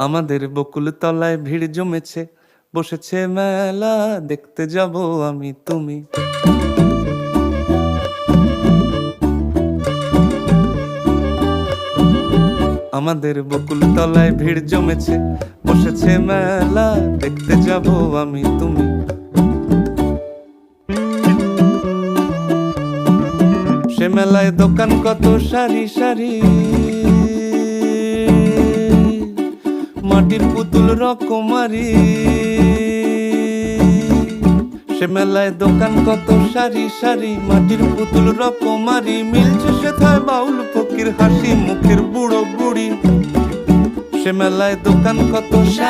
আমাদের বকুল তলায় ভিড় জমেছে, বসেছে মেলা, দেখতে যাব আমি তুমি। আমাদের বকুল তলায় ভিড় জমেছে, বসেছে মেলা, দেখতে যাব আমি তুমি। সে মেলায় দোকান কত সারি সারি, মাটির পুতুল রকমারি। সে মেলায় দোকান কত সারি সারি, মাটির পুতুল রকমারি। মিলছে সেথায় বাউল ফকির, হাসি মুখের বুড়ো বুড়ি। সে মেলায় দোকান কত সারি